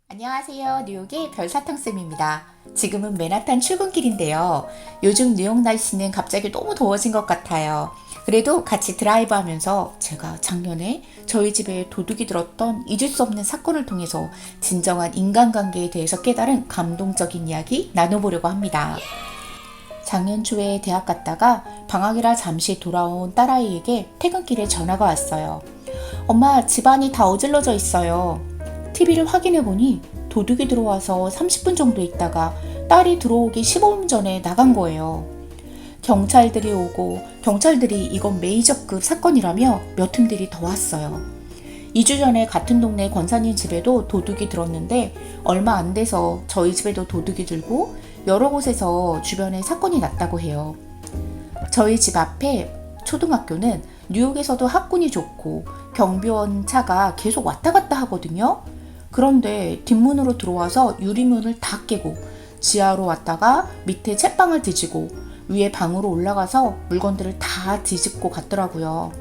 안녕하세요. 뉴욕의 별사탕쌤입니다. 지금은 맨하탄 출근길인데요. 요즘 뉴욕 날씨는 갑자기 너무 더워진 것 같아요. 그래도 같이 드라이브 하면서 제가 작년에 저희 집에 도둑이 들었던 잊을 수 없는 사건을 통해서 진정한 인간관계에 대해서 깨달은 감동적인 이야기 나눠보려고 합니다. 작년 초에 대학 갔다가 방학이라 잠시 돌아온 딸아이에게 퇴근길에 전화가 왔어요. 엄마, 집안이 다 어질러져 있어요. TV를 확인해보니 도둑이 들어와서 30분 정도 있다가 딸이 들어오기 15분 전에 나간 거예요. 경찰들이 오고 경찰들이 이건 메이저급 사건이라며 몇 팀들이 더 왔어요. 2주 전에 같은 동네 권사님 집에도 도둑이 들었는데 얼마 안 돼서 저희 집에도 도둑이 들고 여러 곳에서 주변에 사건이 났다고 해요. 저희 집 앞에 초등학교는 뉴욕에서도 학군이 좋고 경비원 차가 계속 왔다 갔다 하거든요. 그런데 뒷문으로 들어와서 유리문을 다 깨고 지하로 왔다가 밑에 채빵을 뒤지고 위에 방으로 올라가서 물건들을 다 뒤집고 갔더라고요.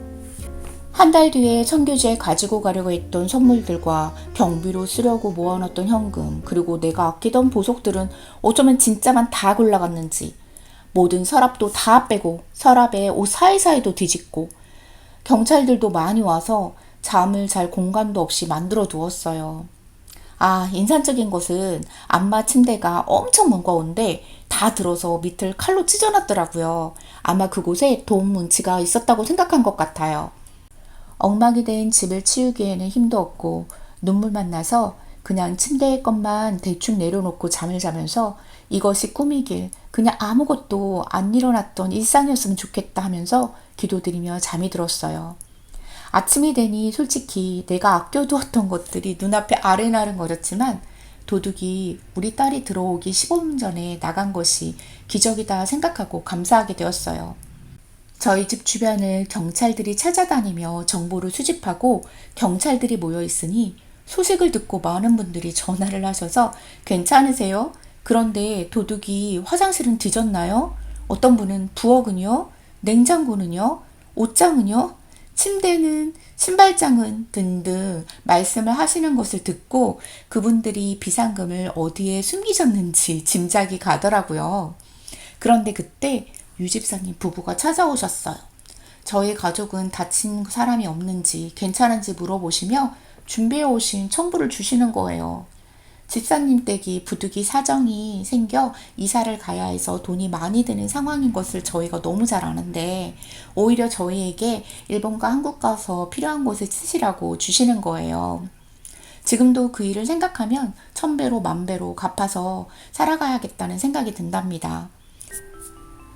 한 달 뒤에 선교지에 가지고 가려고 했던 선물들과 경비로 쓰려고 모아놨던 현금, 그리고 내가 아끼던 보석들은 어쩌면 진짜만 다 골라갔는지 모든 서랍도 다 빼고 서랍에 옷 사이사이도 뒤집고 경찰들도 많이 와서 잠을 잘 공간도 없이 만들어 두었어요. 인상적인 것은 안마 침대가 엄청 무거운데 다 들어서 밑을 칼로 찢어놨더라고요. 아마 그곳에 돈 뭉치가 있었다고 생각한 것 같아요. 엉망이 된 집을 치우기에는 힘도 없고 눈물만 나서 그냥 침대의 것만 대충 내려놓고 잠을 자면서 이것이 꿈이길, 그냥 아무것도 안 일어났던 일상이었으면 좋겠다 하면서 기도드리며 잠이 들었어요. 아침이 되니 솔직히 내가 아껴두었던 것들이 눈앞에 아른아른거렸지만 도둑이 우리 딸이 들어오기 15분 전에 나간 것이 기적이다 생각하고 감사하게 되었어요. 저희 집 주변을 경찰들이 찾아다니며 정보를 수집하고 경찰들이 모여 있으니 소식을 듣고 많은 분들이 전화를 하셔서 괜찮으세요? 그런데 도둑이 화장실은 뒤졌나요? 어떤 분은 부엌은요? 냉장고는요? 옷장은요? 침대는, 신발장은 등등 말씀을 하시는 것을 듣고 그분들이 비상금을 어디에 숨기셨는지 짐작이 가더라고요. 그런데 그때 유집사님 부부가 찾아오셨어요. 저희 가족은 다친 사람이 없는지 괜찮은지 물어보시며 준비해 오신 첨부를 주시는 거예요. 집사님 댁이 부득이 사정이 생겨 이사를 가야 해서 돈이 많이 드는 상황인 것을 저희가 너무 잘 아는데 오히려 저희에게 일본과 한국 가서 필요한 곳에 쓰시라고 주시는 거예요. 지금도 그 일을 생각하면 1000배로 10,000배로 갚아서 살아가야겠다는 생각이 든답니다.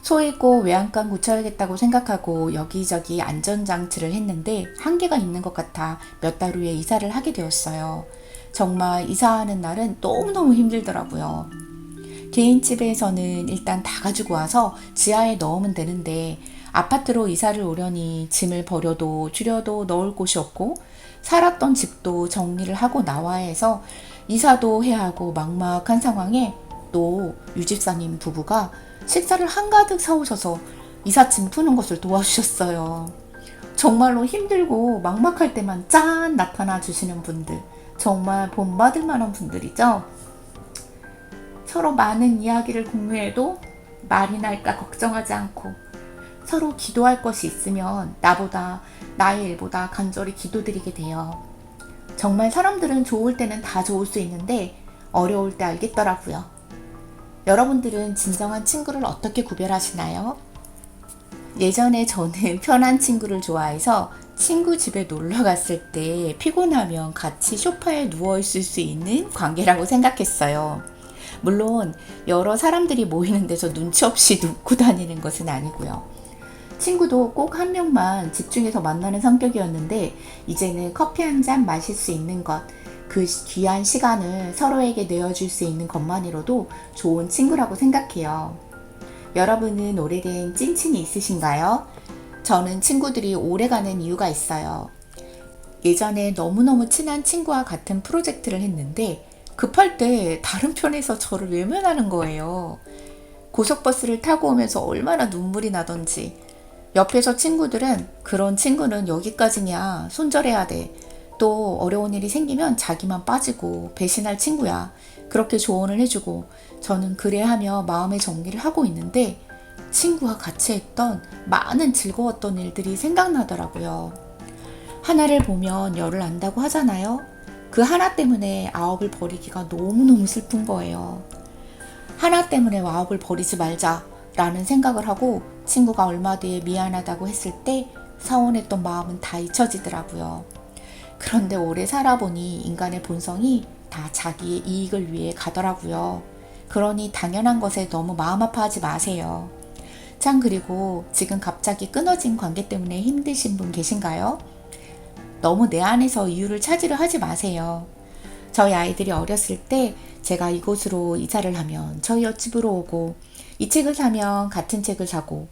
소 잃고 외양간 고쳐야겠다고 생각하고 여기저기 안전장치를 했는데 한계가 있는 것 같아 몇 달 후에 이사를 하게 되었어요. 정말 이사하는 날은 너무너무 힘들더라고요. 개인 집에서는 일단 다 가지고 와서 지하에 넣으면 되는데 아파트로 이사를 오려니 짐을 버려도 줄여도 넣을 곳이 없고 살았던 집도 정리를 하고 나와야 해서 이사도 해야 하고 막막한 상황에 또 유집사님 부부가 식사를 한가득 사오셔서 이삿짐 푸는 것을 도와주셨어요. 정말로 힘들고 막막할 때만 짠 나타나 주시는 분들, 정말 본받을 만한 분들이죠. 서로 많은 이야기를 공유해도 말이 날까 걱정하지 않고 서로 기도할 것이 있으면 나의 일보다 간절히 기도드리게 돼요. 정말 사람들은 좋을 때는 다 좋을 수 있는데 어려울 때 알겠더라고요. 여러분들은 진정한 친구를 어떻게 구별하시나요? 예전에 저는 편한 친구를 좋아해서 친구 집에 놀러 갔을 때 피곤하면 같이 소파에 누워 있을 수 있는 관계라고 생각했어요. 물론 여러 사람들이 모이는 데서 눈치 없이 눕고 다니는 것은 아니고요. 친구도 꼭 한 명만 집중해서 만나는 성격이었는데 이제는 커피 한 잔 마실 수 있는 것, 그 귀한 시간을 서로에게 내어줄 수 있는 것만으로도 좋은 친구라고 생각해요. 여러분은 오래된 찐친이 있으신가요? 저는 친구들이 오래가는 이유가 있어요. 예전에 너무너무 친한 친구와 같은 프로젝트를 했는데 급할 때 다른 편에서 저를 외면하는 거예요. 고속버스를 타고 오면서 얼마나 눈물이 나던지. 옆에서 친구들은 그런 친구는 여기까지냐, 손절해야 돼. 또 어려운 일이 생기면 자기만 빠지고 배신할 친구야. 그렇게 조언을 해주고 저는 그래 하며 마음의 정리를 하고 있는데 친구와 같이 했던 많은 즐거웠던 일들이 생각나더라고요. 하나를 보면 열을 안다고 하잖아요. 그 하나 때문에 아홉을 버리기가 너무너무 슬픈 거예요. 하나 때문에 아홉을 버리지 말자 라는 생각을 하고 친구가 얼마 뒤에 미안하다고 했을 때 서운했던 마음은 다 잊혀지더라고요. 그런데 오래 살아보니 인간의 본성이 다 자기의 이익을 위해 가더라고요. 그러니 당연한 것에 너무 마음 아파하지 마세요. 참, 그리고 지금 갑자기 끊어진 관계 때문에 힘드신 분 계신가요? 너무 내 안에서 이유를 찾으려 하지 마세요. 저희 아이들이 어렸을 때 제가 이곳으로 이사를 하면 저희 옆집으로 오고 이 책을 사면 같은 책을 사고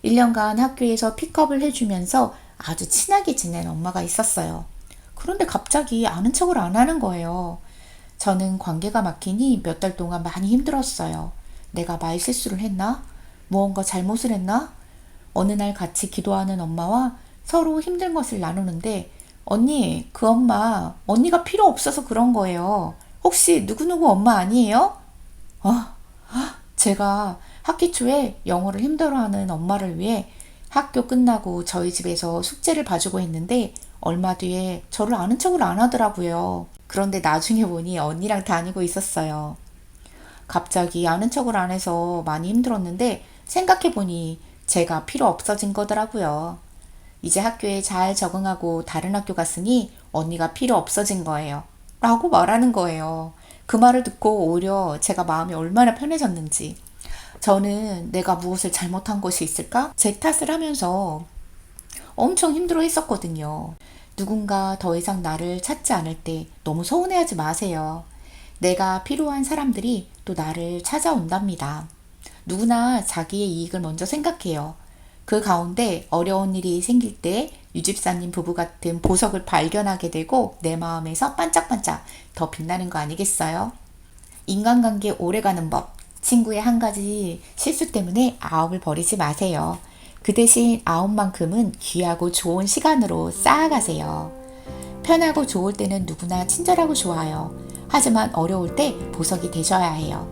1년간 학교에서 픽업을 해주면서 아주 친하게 지낸 엄마가 있었어요. 그런데 갑자기 아는 척을 안 하는 거예요. 저는 관계가 막히니 몇 달 동안 많이 힘들었어요. 내가 말실수를 했나? 무언가 잘못을 했나? 어느 날 같이 기도하는 엄마와 서로 힘든 것을 나누는데 언니, 그 엄마, 언니가 필요 없어서 그런 거예요. 혹시 누구누구 엄마 아니에요? 제가 학기 초에 영어를 힘들어하는 엄마를 위해 학교 끝나고 저희 집에서 숙제를 봐주고 했는데 얼마 뒤에 저를 아는 척을 안 하더라고요. 그런데 나중에 보니 언니랑 다니고 있었어요. 갑자기 아는 척을 안 해서 많이 힘들었는데 생각해보니 제가 필요 없어진 거더라고요. 이제 학교에 잘 적응하고 다른 학교 갔으니 언니가 필요 없어진 거예요. 라고 말하는 거예요. 그 말을 듣고 오히려 제가 마음이 얼마나 편해졌는지. 저는 내가 무엇을 잘못한 것이 있을까? 제 탓을 하면서 엄청 힘들어 했었거든요. 누군가 더 이상 나를 찾지 않을 때 너무 서운해하지 마세요. 내가 필요한 사람들이 또 나를 찾아온답니다. 누구나 자기의 이익을 먼저 생각해요. 그 가운데 어려운 일이 생길 때 유집사님 부부 같은 보석을 발견하게 되고 내 마음에서 반짝반짝 더 빛나는 거 아니겠어요? 인간관계 오래가는 법. 친구의 한 가지 실수 때문에 아홉을 버리지 마세요. 그 대신 아홉만큼은 귀하고 좋은 시간으로 쌓아가세요. 편하고 좋을 때는 누구나 친절하고 좋아요. 하지만 어려울 때 보석이 되셔야 해요.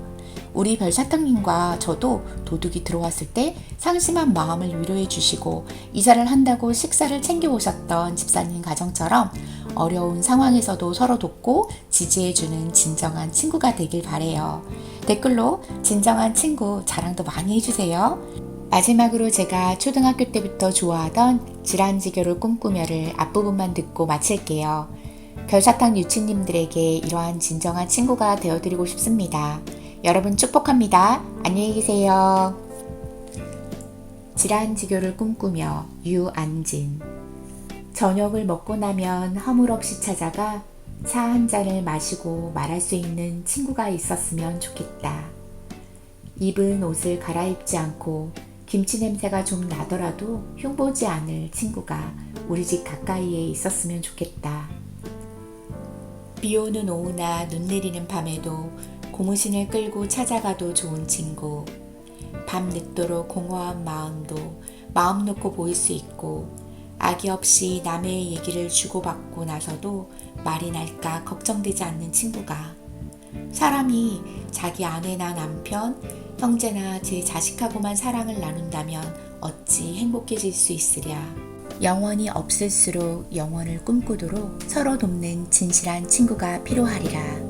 우리 별사탕님과 저도 도둑이 들어왔을 때 상심한 마음을 위로해 주시고 이사를 한다고 식사를 챙겨 오셨던 집사님 가정처럼 어려운 상황에서도 서로 돕고 지지해주는 진정한 친구가 되길 바래요. 댓글로 진정한 친구 자랑도 많이 해주세요. 마지막으로 제가 초등학교 때부터 좋아하던 지란지교를 꿈꾸며를 앞부분만 듣고 마칠게요. 별사탕 유치님들에게 이러한 진정한 친구가 되어드리고 싶습니다. 여러분 축복합니다. 안녕히 계세요. 지란지교를 꿈꾸며 유안진. 저녁을 먹고 나면 허물없이 찾아가 차 한 잔을 마시고 말할 수 있는 친구가 있었으면 좋겠다. 입은 옷을 갈아입지 않고 김치 냄새가 좀 나더라도 흉보지 않을 친구가 우리 집 가까이에 있었으면 좋겠다. 비 오는 오후나 눈 내리는 밤에도 고무신을 끌고 찾아가도 좋은 친구. 밤 늦도록 공허한 마음도 마음 놓고 보일 수 있고 악의 없이 남의 얘기를 주고받고 나서도 말이 날까 걱정되지 않는 친구가 사람이 자기 아내나 남편, 형제나 제 자식하고만 사랑을 나눈다면 어찌 행복해질 수 있으랴. 영원히 없을수록 영원을 꿈꾸도록 서로 돕는 진실한 친구가 필요하리라.